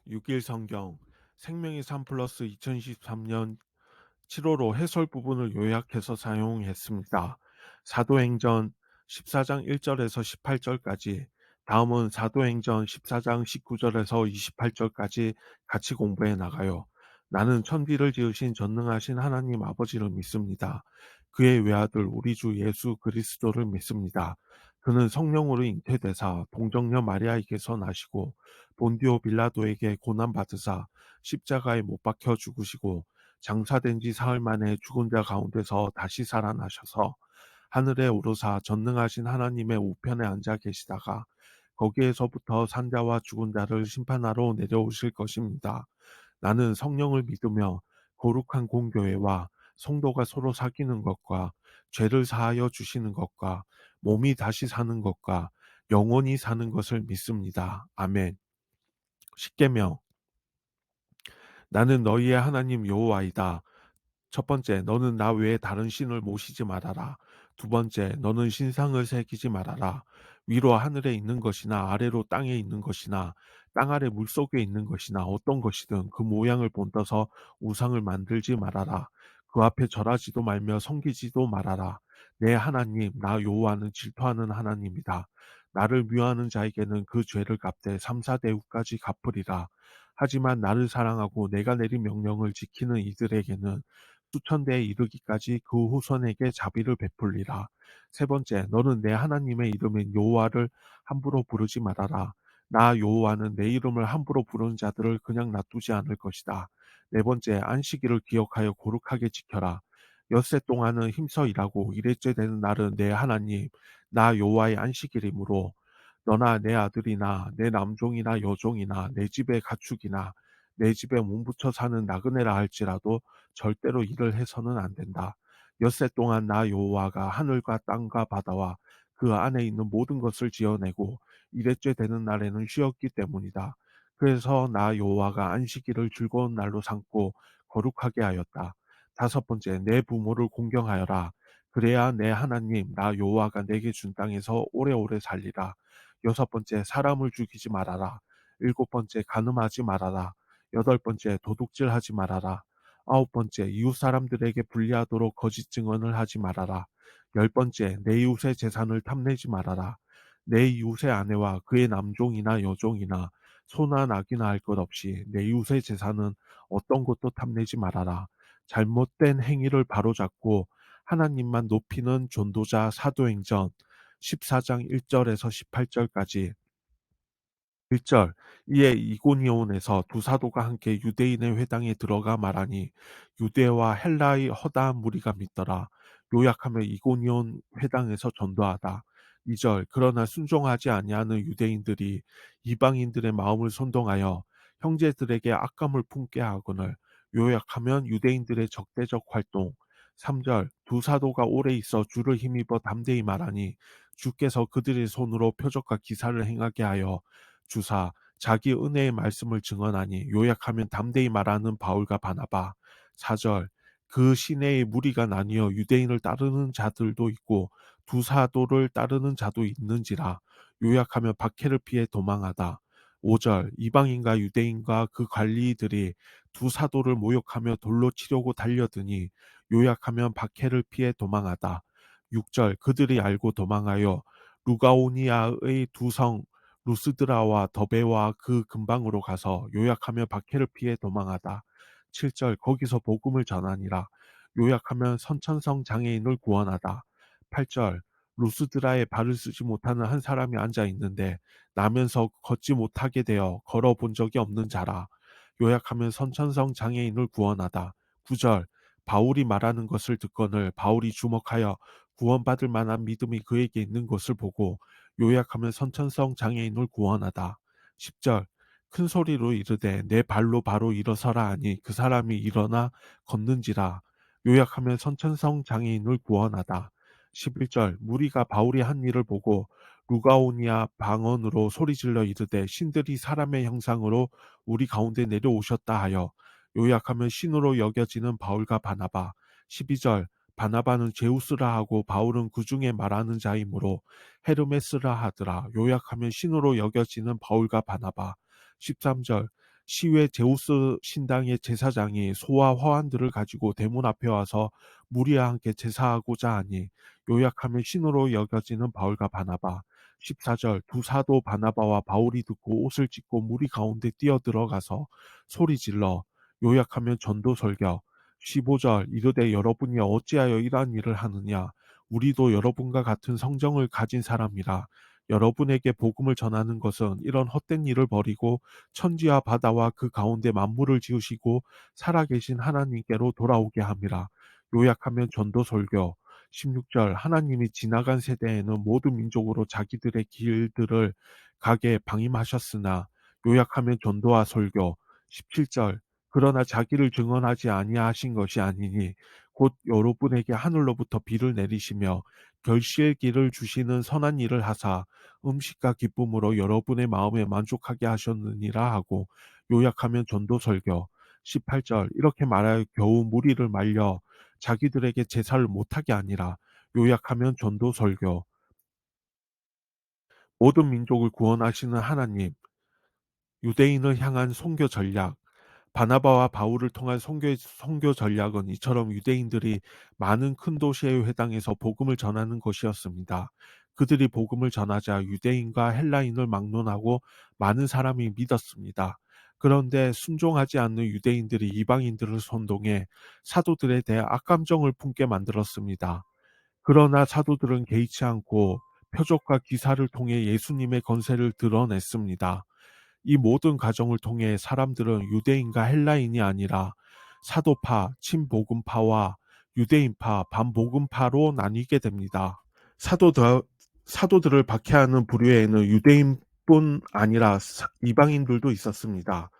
6일 성경 생명의 삶 플러스 2023년 7호로 해설 부분을 요약해서 사용했습니다. 사도행전 14장 1절에서 18절까지, 다음은 사도행전 14장 19절에서 28절까지 같이 공부해 나가요. 나는 천지를 지으신 전능하신 하나님 아버지를 믿습니다. 그의 외아들 우리 주 예수 그리스도를 믿습니다. 그는 성령으로 잉태되사 동정녀 마리아에게서 나시고 본디오 빌라도에게 고난받으사 십자가에 못 박혀 죽으시고 장사된 지 사흘 만에 죽은 자 가운데서 다시 살아나셔서 하늘에 오르사 전능하신 하나님의 우편에 앉아 계시다가 거기에서부터 산자와 죽은 자를 심판하러 내려오실 것입니다. 나는 성령을 믿으며 거룩한 공교회와 성도가 서로 사귀는 것과 죄를 사하여 주시는 것과 몸이 다시 사는 것과 영원히 사는 것을 믿습니다. 아멘. 십계명. 나는 너희의 하나님 여호와이다. 첫 번째, 너는 나 외에 다른 신을 모시지 말아라. 두 번째, 너는 신상을 새기지 말아라. 위로 하늘에 있는 것이나 아래로 땅에 있는 것이나 땅 아래 물속에 있는 것이나 어떤 것이든 그 모양을 본떠서 우상을 만들지 말아라. 그 앞에 절하지도 말며 섬기지도 말아라. 내 하나님 나 여호와는 질투하는 하나님이다. 나를 미워하는 자에게는 그 죄를 갚되 3, 4대후까지 갚으리라. 하지만 나를 사랑하고 내가 내린 명령을 지키는 이들에게는 수천 대에 이르기까지 그 후손에게 자비를 베풀리라. 세 번째, 너는 내 하나님의 이름인 여호와를 함부로 부르지 말아라. 나 여호와는 내 이름을 함부로 부르는 자들을 그냥 놔두지 않을 것이다. 네 번째, 안식일을 기억하여 거룩하게 지켜라. 엿새 동안은 힘써 일하고 일했째 되는 날은 내 하나님 나 여호와의 안식일이므로 너나 내 아들이나 내 남종이나 여종이나 내 집의 가축이나 내 집에 몸붙여 사는 나그네라 할지라도 절대로 일을 해서는 안 된다. 엿새 동안 나 여호와가 하늘과 땅과 바다와 그 안에 있는 모든 것을 지어내고 이랬째 되는 날에는 쉬었기 때문이다. 그래서 나 여호와가 안식일을 즐거운 날로 삼고 거룩하게 하였다. 다섯 번째, 내 부모를 공경하여라. 그래야 내 하나님 나 여호와가 내게 준 땅에서 오래오래 살리라. 여섯 번째, 사람을 죽이지 말아라. 일곱 번째, 간음하지 말아라. 여덟 번째, 도둑질하지 말아라. 아홉 번째, 이웃 사람들에게 불리하도록 거짓 증언을 하지 말아라. 열 번째, 내 이웃의 재산을 탐내지 말아라. 내 이웃의 아내와 그의 남종이나 여종이나 소나 낙이나 할 것 없이 내 이웃의 재산은 어떤 것도 탐내지 말아라. 잘못된 행위를 바로잡고 하나님만 높이는 전도자 사도행전 14장 1절에서 18절까지. 1절. 이에 이고니온에서 두 사도가 함께 유대인의 회당에 들어가 말하니 유대와 헬라의 허다한 무리가 믿더라. 요약하며 이고니온 회당에서 전도하다. 2절. 그러나 순종하지 아니하는 유대인들이 이방인들의 마음을 선동하여 형제들에게 악감을 품게 하거늘. 요약하면 유대인들의 적대적 활동. 3절. 두 사도가 오래 있어 주를 힘입어 담대히 말하니 주께서 그들의 손으로 표적과 기사를 행하게 하여 주사 자기 은혜의 말씀을 증언하니. 요약하면 담대히 말하는 바울과 바나바. 4절. 그 시내의 무리가 나뉘어 유대인을 따르는 자들도 있고 두 사도를 따르는 자도 있는지라. 요약하면 박해를 피해 도망하다. 5절. 이방인과 유대인과 그 관리들이 두 사도를 모욕하며 돌로 치려고 달려드니. 요약하면 박해를 피해 도망하다. 6절. 그들이 알고 도망하여 루가오니아의 두 성 루스드라와 더베와 그 근방으로 가서. 요약하며 박해를 피해 도망하다. 7절. 거기서 복음을 전하니라. 요약하면 선천성 장애인을 구원하다. 8절. 루스드라에 발을 쓰지 못하는 한 사람이 앉아 있는데 나면서 걷지 못하게 되어 걸어본 적이 없는 자라. 요약하면 선천성 장애인을 구원하다. 9절. 바울이 말하는 것을 듣거늘 바울이 주목하여 구원받을 만한 믿음이 그에게 있는 것을 보고. 요약하면 선천성 장애인을 구원하다. 10절. 큰 소리로 이르되 내 발로 바로 일어서라 하니 그 사람이 일어나 걷는지라. 요약하면 선천성 장애인을 구원하다. 11절. 무리가 바울이 한 일을 보고 루가오니아 방언으로 소리질러 이르되 신들이 사람의 형상으로 우리 가운데 내려오셨다 하여. 요약하면 신으로 여겨지는 바울과 바나바. 12절. 바나바는 제우스라 하고 바울은 그 중에 말하는 자이므로 헤르메스라 하더라. 요약하면 신으로 여겨지는 바울과 바나바. 13절. 시외 제우스 신당의 제사장이 소와 화환들을 가지고 대문 앞에 와서 무리와 함께 제사하고자 하니 요약하면 신으로 여겨지는 바울과 바나바. 14절 두 사도 바나바와 바울이 듣고 옷을 찢고 무리 가운데 뛰어들어가서 소리 질러 요약하면 전도 설교. 15절 이르되 여러분이 어찌하여 이러한 일을 하느냐 우리도 여러분과 같은 성정을 가진 사람이라 여러분에게 복음을 전하는 것은 이런 헛된 일을 버리고 천지와 바다와 그 가운데 만물을 지으시고 살아계신 하나님께로 돌아오게 함이라. 요약하면 전도 설교. 16절 하나님이 지나간 세대에는 모든 민족으로 자기들의 길들을 가게 방임하셨으나 요약하면 전도와 설교. 17절 그러나 자기를 증언하지 아니하신 것이 아니니 곧 여러분에게 하늘로부터 비를 내리시며 결실의 길을 주시는 선한 일을 하사 음식과 기쁨으로 여러분의 마음에 만족하게 하셨느니라 하고 요약하면 전도 설교. 18절 이렇게 말하여 겨우 무리를 말려 자기들에게 제사를 못하게 아니라 요약하면 전도 설교. 모든 민족을 구원하시는 하나님, 유대인을 향한 선교 전략, 바나바와 바울을 통한 선교 전략은 이처럼 유대인들이 많은 큰 도시의 회당에서 복음을 전하는 것이었습니다. 그들이 복음을 전하자 유대인과 헬라인을 막론하고 많은 사람이 믿었습니다. 그런데 순종하지 않는 유대인들이 이방인들을 선동해 사도들에 대해 악감정을 품게 만들었습니다. 그러나 사도들은 개의치 않고 표적과 기사를 통해 예수님의 건세를 드러냈습니다. 이 모든 과정을 통해 사람들은 유대인과 헬라인이 아니라 사도파, 친복음파와 유대인파, 반복음파로 나뉘게 됩니다. 사도들, 사도들을 박해하는 부류에는 유대인뿐 아니라 이방인들도 있었습니다.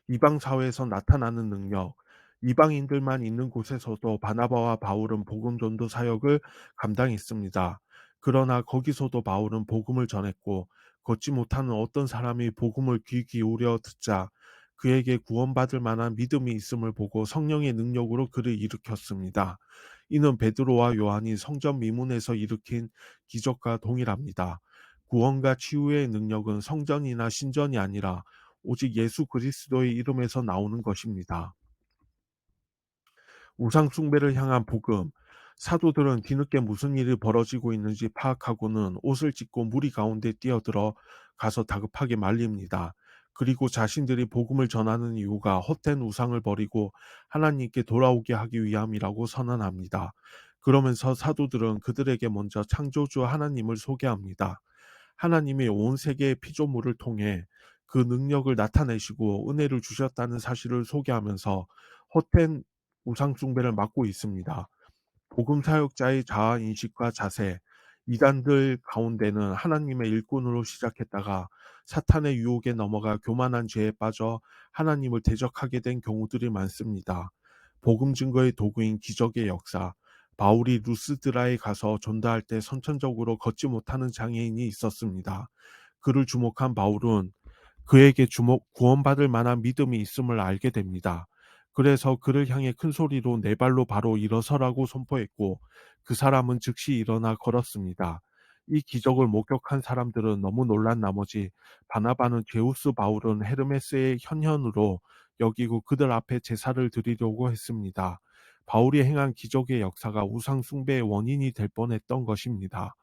이방 사회에서 나타나는 능력, 이방인들만 있는 곳에서도 바나바와 바울은 복음 전도 사역을 감당했습니다. 그러나 거기서도 바울은 복음을 전했고 걷지 못하는 어떤 사람이 복음을 귀 기울여 듣자 그에게 구원받을 만한 믿음이 있음을 보고 성령의 능력으로 그를 일으켰습니다. 이는 베드로와 요한이 성전 미문에서 일으킨 기적과 동일합니다. 구원과 치유의 능력은 성전이나 신전이 아니라 오직 예수 그리스도의 이름에서 나오는 것입니다. 우상 숭배를 향한 복음. 사도들은 뒤늦게 무슨 일이 벌어지고 있는지 파악하고는 옷을 찢고 무리 가운데 뛰어들어 가서 다급하게 말립니다. 그리고 자신들이 복음을 전하는 이유가 헛된 우상을 버리고 하나님께 돌아오게 하기 위함이라고 선언합니다. 그러면서 사도들은 그들에게 먼저 창조주 하나님을 소개합니다. 하나님이 온 세계의 피조물을 통해 그 능력을 나타내시고 은혜를 주셨다는 사실을 소개하면서 헛된 우상 숭배를 막고 있습니다. 복음 사역자의 자아 인식과 자세, 이단들 가운데는 하나님의 일꾼으로 시작했다가 사탄의 유혹에 넘어가 교만한 죄에 빠져 하나님을 대적하게 된 경우들이 많습니다. 복음 증거의 도구인 기적의 역사, 바울이 루스드라에 가서 전도할 때 선천적으로 걷지 못하는 장애인이 있었습니다. 그를 주목한 바울은 그에게 구원받을 만한 믿음이 있음을 알게 됩니다. 그래서 그를 향해 큰 소리로 네 발로 바로 일어서라고 선포했고 그 사람은 즉시 일어나 걸었습니다. 이 기적을 목격한 사람들은 너무 놀란 나머지 바나바는 제우스 바울은 헤르메스의 현현으로 여기고 그들 앞에 제사를 드리려고 했습니다. 바울이 행한 기적의 역사가 우상 숭배의 원인이 될 뻔했던 것입니다.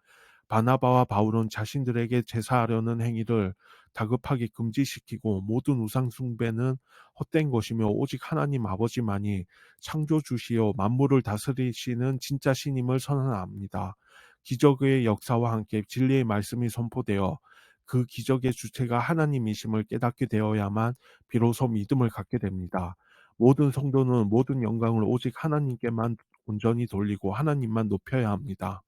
바나바와 바울은 자신들에게 제사하려는 행위를 다급하게 금지시키고 모든 우상 숭배는 헛된 것이며 오직 하나님 아버지만이 창조주시요 만물을 다스리시는 진짜 신임을 선언합니다. 기적의 역사와 함께 진리의 말씀이 선포되어 그 기적의 주체가 하나님이심을 깨닫게 되어야만 비로소 믿음을 갖게 됩니다. 모든 성도는 모든 영광을 오직 하나님께만 온전히 돌리고 하나님만 높여야 합니다.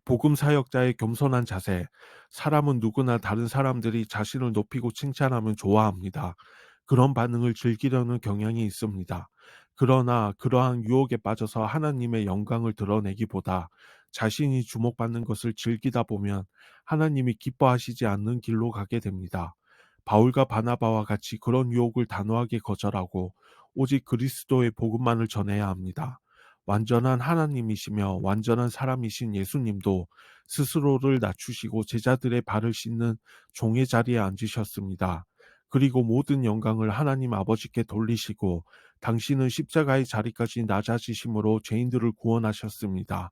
복음 사역자의 겸손한 자세. 사람은 누구나 다른 사람들이 자신을 높이고 칭찬하면 좋아합니다. 그런 반응을 즐기려는 경향이 있습니다. 그러나 그러한 유혹에 빠져서 하나님의 영광을 드러내기보다 자신이 주목받는 것을 즐기다 보면 하나님이 기뻐하시지 않는 길로 가게 됩니다. 바울과 바나바와 같이 그런 유혹을 단호하게 거절하고 오직 그리스도의 복음만을 전해야 합니다. 완전한 하나님이시며 완전한 사람이신 예수님도 스스로를 낮추시고 제자들의 발을 씻는 종의 자리에 앉으셨습니다. 그리고 모든 영광을 하나님 아버지께 돌리시고 당신은 십자가의 자리까지 낮아지심으로 죄인들을 구원하셨습니다.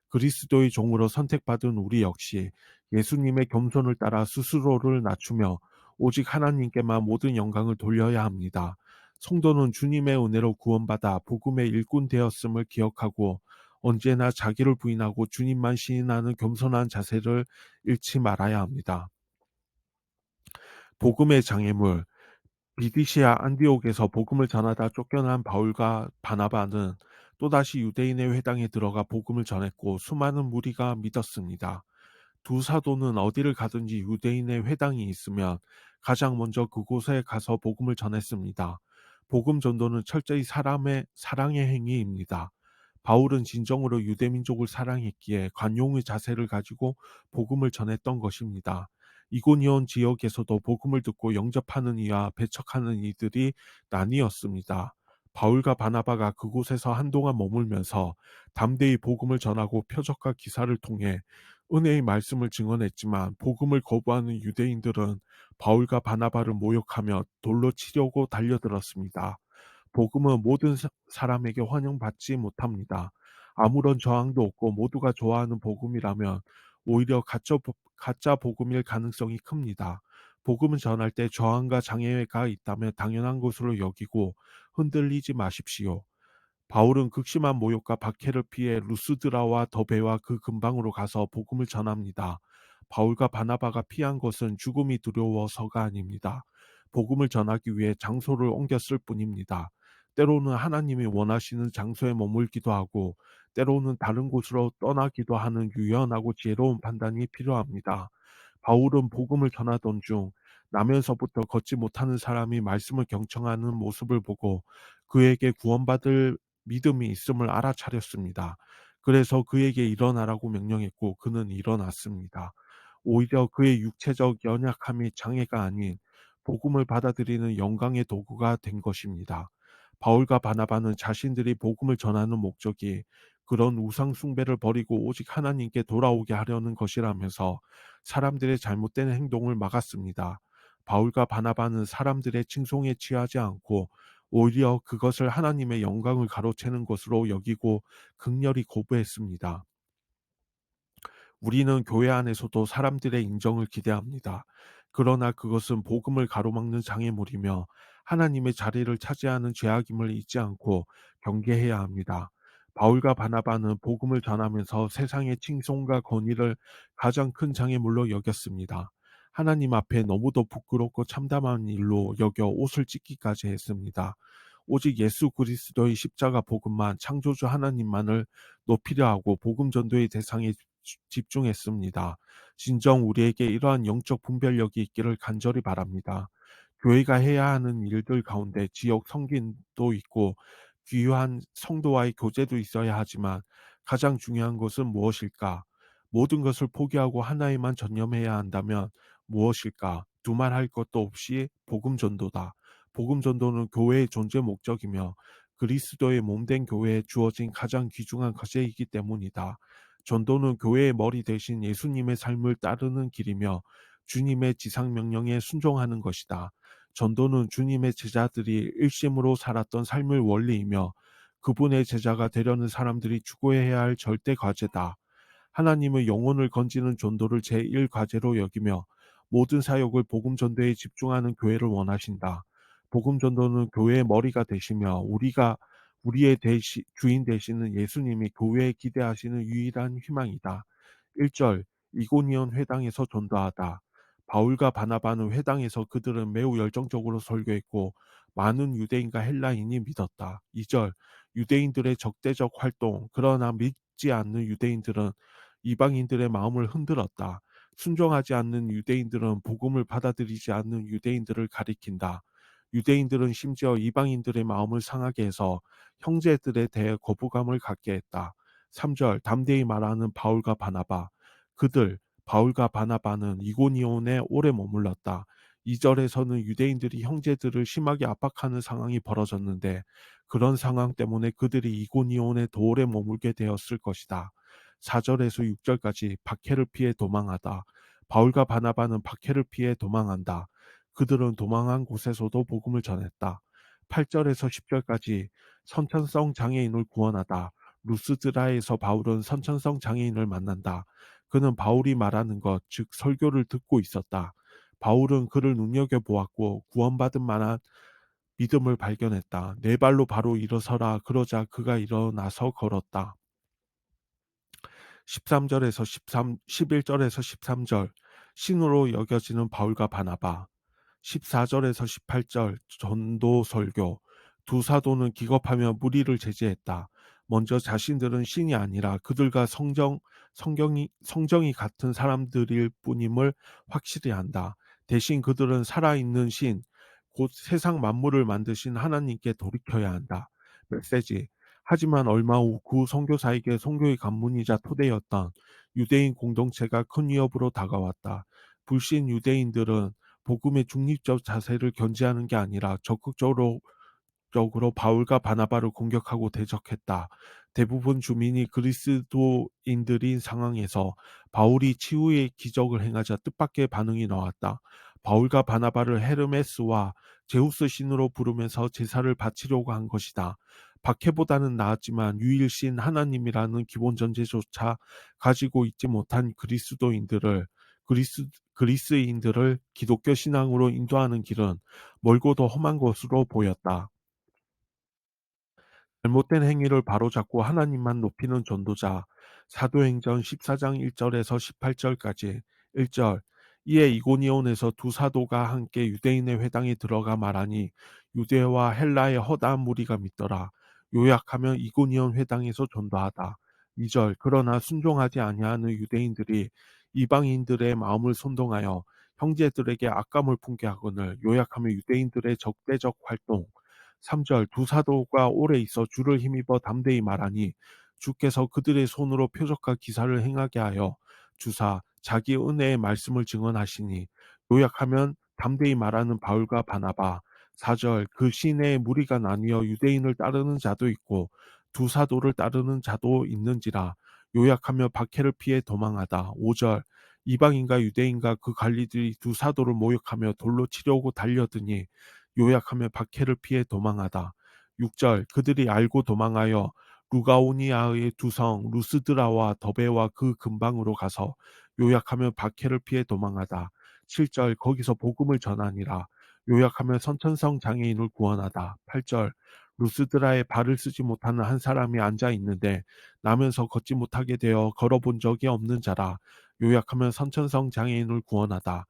그리스도의 종으로 선택받은 우리 역시 예수님의 겸손을 따라 스스로를 낮추며 오직 하나님께만 모든 영광을 돌려야 합니다. 성도는 주님의 은혜로 구원받아 복음의 일꾼 되었음을 기억하고 언제나 자기를 부인하고 주님만 시인하는 겸손한 자세를 잃지 말아야 합니다. 복음의 장애물 비디시아 안디옥에서 복음을 전하다 쫓겨난 바울과 바나바는 또다시 유대인의 회당에 들어가 복음을 전했고 수많은 무리가 믿었습니다. 두 사도는 어디를 가든지 유대인의 회당이 있으면 가장 먼저 그곳에 가서 복음을 전했습니다. 복음 전도는 철저히 사람의 사랑의 행위입니다. 바울은 진정으로 유대민족을 사랑했기에 관용의 자세를 가지고 복음을 전했던 것입니다. 이고니온 지역에서도 복음을 듣고 영접하는 이와 배척하는 이들이 나뉘었습니다. 바울과 바나바가 그곳에서 한동안 머물면서 담대히 복음을 전하고 표적과 기사를 통해 은혜의 말씀을 증언했지만 복음을 거부하는 유대인들은 바울과 바나바를 모욕하며 돌로 치려고 달려들었습니다. 복음은 모든 사람에게 환영받지 못합니다. 아무런 저항도 없고 모두가 좋아하는 복음이라면 오히려 가짜 복음일 가능성이 큽니다. 복음을 전할 때 저항과 장애가 있다면 당연한 것으로 여기고 흔들리지 마십시오. 바울은 극심한 모욕과 박해를 피해 루스드라와 더베와 그 근방으로 가서 복음을 전합니다. 바울과 바나바가 피한 것은 죽음이 두려워서가 아닙니다. 복음을 전하기 위해 장소를 옮겼을 뿐입니다. 때로는 하나님이 원하시는 장소에 머물기도 하고 때로는 다른 곳으로 떠나기도 하는 유연하고 지혜로운 판단이 필요합니다. 바울은 복음을 전하던 중 나면서부터 걷지 못하는 사람이 말씀을 경청하는 모습을 보고 그에게 구원받을 믿음이 있음을 알아차렸습니다. 그래서 그에게 일어나라고 명령했고 그는 일어났습니다. 오히려 그의 육체적 연약함이 장애가 아닌 복음을 받아들이는 영광의 도구가 된 것입니다. 바울과 바나바는 자신들이 복음을 전하는 목적이 그런 우상 숭배를 버리고 오직 하나님께 돌아오게 하려는 것이라면서 사람들의 잘못된 행동을 막았습니다. 바울과 바나바는 사람들의 칭송에 취하지 않고 오히려 그것을 하나님의 영광을 가로채는 것으로 여기고 극렬히 거부했습니다. 우리는 교회 안에서도 사람들의 인정을 기대합니다. 그러나 그것은 복음을 가로막는 장애물이며 하나님의 자리를 차지하는 죄악임을 잊지 않고 경계해야 합니다. 바울과 바나바는 복음을 전하면서 세상의 칭송과 건의를 가장 큰 장애물로 여겼습니다. 하나님 앞에 너무도 부끄럽고 참담한 일로 여겨 옷을 찢기까지 했습니다. 오직 예수 그리스도의 십자가 복음만 창조주 하나님만을 높이려 하고 복음 전도의 대상에 집중했습니다. 진정 우리에게 이러한 영적 분별력이 있기를 간절히 바랍니다. 교회가 해야 하는 일들 가운데 지역 성gin도 있고 귀한 성도와의 교제도 있어야 하지만 가장 중요한 것은 무엇일까? 모든 것을 포기하고 하나에만 전념해야 한다면 무엇일까? 두말할 것도 없이 복음 전도다. 복음 전도는 교회의 존재 목적이며 그리스도의 몸된 교회에 주어진 가장 귀중한 과제이기 때문이다. 전도는 교회의 머리 대신 예수님의 삶을 따르는 길이며 주님의 지상 명령에 순종하는 것이다. 전도는 주님의 제자들이 일심으로 살았던 삶을 원리이며 그분의 제자가 되려는 사람들이 추구해야 할 절대 과제다. 하나님의 영혼을 건지는 전도를 제1과제로 여기며 모든 사역을 복음 전도에 집중하는 교회를 원하신다. 복음 전도는 교회의 머리가 되시며 우리가 우리의 주인 되시는 예수님이 교회에 기대하시는 유일한 희망이다. 1절 이고니온 회당에서 전도하다. 바울과 바나바는 회당에서 그들은 매우 열정적으로 설교했고 많은 유대인과 헬라인이 믿었다. 2절 유대인들의 적대적 활동 그러나 믿지 않는 유대인들은 이방인들의 마음을 흔들었다. 순종하지 않는 유대인들은 복음을 받아들이지 않는 유대인들을 가리킨다. 유대인들은 심지어 이방인들의 마음을 상하게 해서 형제들에 대해 거부감을 갖게 했다. 3절 담대히 말하는 바울과 바나바. 그들 바울과 바나바는 이고니온에 오래 머물렀다. 2절에서는 유대인들이 형제들을 심하게 압박하는 상황이 벌어졌는데 그런 상황 때문에 그들이 이고니온에 더 오래 머물게 되었을 것이다. 4절에서 6절까지 박해를 피해 도망하다. 바울과 바나바는 박해를 피해 도망한다. 그들은 도망한 곳에서도 복음을 전했다. 8절에서 10절까지 선천성 장애인을 구원하다. 루스드라에서 바울은 선천성 장애인을 만난다. 그는 바울이 말하는 것, 즉 설교를 듣고 있었다. 바울은 그를 눈여겨보았고 구원받은 만한 믿음을 발견했다. 네 발로 바로 일어서라. 그러자 그가 일어나서 걸었다. 13절에서 11절에서 13절 신으로 여겨지는 바울과 바나바 14절에서 18절 전도 설교 두 사도는 기겁하며 무리를 제지했다. 먼저 자신들은 신이 아니라 그들과 성정이 같은 사람들일 뿐임을 확실히 한다. 대신 그들은 살아있는 신, 곧 세상 만물을 만드신 하나님께 돌이켜야 한다. 메시지. 하지만 얼마 후 구 선교사에게 선교의 관문이자 토대였던 유대인 공동체가 큰 위협으로 다가왔다. 불신 유대인들은 복음의 중립적 자세를 견지하는 게 아니라 적극적으로 바울과 바나바를 공격하고 대적했다. 대부분 주민이 그리스도인들인 상황에서 바울이 치유의 기적을 행하자 뜻밖의 반응이 나왔다. 바울과 바나바를 헤르메스와 제우스 신으로 부르면서 제사를 바치려고 한 것이다. 박해보다는 나았지만 유일신 하나님이라는 기본 전제조차 가지고 있지 못한 그리스인들을 기독교 신앙으로 인도하는 길은 멀고도 험한 것으로 보였다. 잘못된 행위를 바로잡고 하나님만 높이는 전도자. 사도행전 14장 1절에서 18절까지 1절 이에 이고니온에서 두 사도가 함께 유대인의 회당에 들어가 말하니 유대와 헬라의 허다한 무리가 믿더라. 요약하면 이고니온 회당에서 전도하다. 2절 그러나 순종하지 아니하는 유대인들이 이방인들의 마음을 선동하여 형제들에게 악감을 품게 하거늘. 요약하면 유대인들의 적대적 활동. 3절 두 사도가 오래 있어 주를 힘입어 담대히 말하니 주께서 그들의 손으로 표적과 기사를 행하게 하여 주사 자기 은혜의 말씀을 증언하시니. 요약하면 담대히 말하는 바울과 바나바. 4절 그 시내에 무리가 나뉘어 유대인을 따르는 자도 있고 두 사도를 따르는 자도 있는지라. 요약하며 박해를 피해 도망하다. 5절 이방인과 유대인과 그 관리들이 두 사도를 모욕하며 돌로 치려고 달려드니. 요약하며 박해를 피해 도망하다. 6절 그들이 알고 도망하여 루가오니아의 두 성 루스드라와 더베와 그 근방으로 가서. 요약하며 박해를 피해 도망하다. 7절 거기서 복음을 전하니라. 요약하며 선천성 장애인을 구원하다. 8절 루스드라에 발을 쓰지 못하는 한 사람이 앉아 있는데 나면서 걷지 못하게 되어 걸어본 적이 없는 자라. 요약하면 선천성 장애인을 구원하다.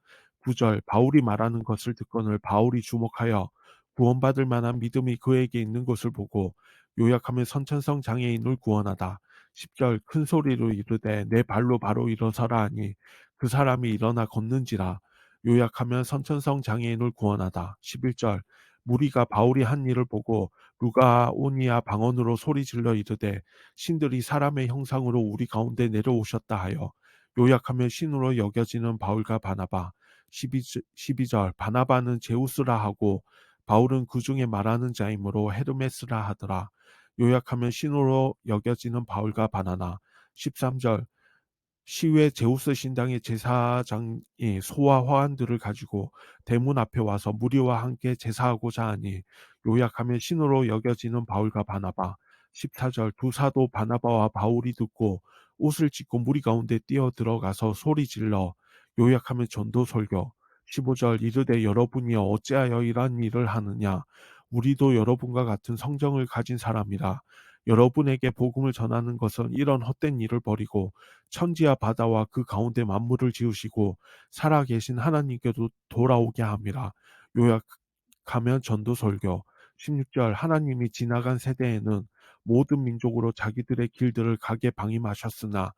9절 바울이 말하는 것을 듣거늘 바울이 주목하여 구원받을 만한 믿음이 그에게 있는 것을 보고. 요약하면 선천성 장애인을 구원하다. 10절 큰 소리로 이르되 내 발로 바로 일어서라 하니 그 사람이 일어나 걷는지라. 요약하면 선천성 장애인을 구원하다. 11절 무리가 바울이 한 일을 보고 루가오니아 방언으로 소리질러 이르되 신들이 사람의 형상으로 우리 가운데 내려오셨다 하여. 요약하면 신으로 여겨지는 바울과 바나바. 12절 바나바는 제우스라 하고 바울은 그 중에 말하는 자이므로 헤르메스라 하더라. 요약하면 신으로 여겨지는 바울과 바나나. 13절 시외 제우스 신당의 제사장이 소와 화환들을 가지고 대문 앞에 와서 무리와 함께 제사하고자 하니. 요약하면 신으로 여겨지는 바울과 바나바. 14절 두 사도 바나바와 바울이 듣고 옷을 찢고 무리 가운데 뛰어 들어가서 소리 질러. 요약하면 전도 설교. 15절 이르되 여러분이 어찌하여 이러한 일을 하느냐. 우리도 여러분과 같은 성정을 가진 사람이라. 여러분에게 복음을 전하는 것은 이런 헛된 일을 버리고 천지와 바다와 그 가운데 만물을 지으시고 살아계신 하나님께도 돌아오게 함이라. 요약하면 전도 설교. 16절 하나님이 지나간 세대에는 모든 민족으로 자기들의 길들을 가게 방임하셨으나.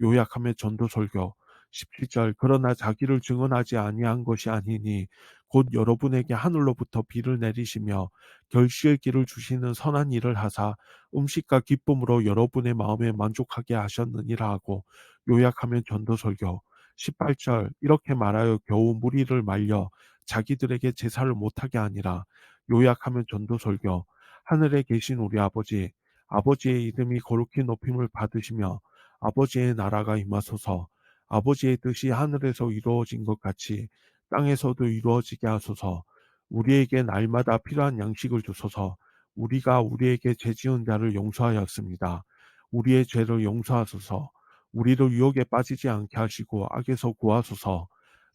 요약하면 전도 설교. 17절 그러나 자기를 증언하지 아니한 것이 아니니 곧 여러분에게 하늘로부터 비를 내리시며 결실의 길을 주시는 선한 일을 하사 음식과 기쁨으로 여러분의 마음에 만족하게 하셨느니라 하고. 요약하면 전도 설교. 18절 이렇게 말하여 겨우 무리를 말려 자기들에게 제사를 못하게 하니라. 요약하면 전도 설교. 하늘에 계신 우리 아버지의 이름이 거룩히 높임을 받으시며 아버지의 나라가 임하소서. 아버지의 뜻이 하늘에서 이루어진 것 같이 땅에서도 이루어지게 하소서. 우리에게 날마다 필요한 양식을 주소서. 우리가 우리에게 죄 지은 자를 용서하였습니다. 우리의 죄를 용서하소서. 우리를 유혹에 빠지지 않게 하시고 악에서 구하소서.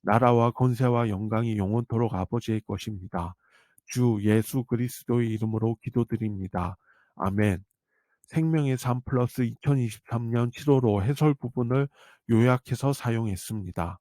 나라와 권세와 영광이 영원토록 아버지의 것입니다. 주 예수 그리스도의 이름으로 기도드립니다. 아멘. 생명의 삶 플러스 2023년 7월호 해설 부분을 요약해서 사용했습니다.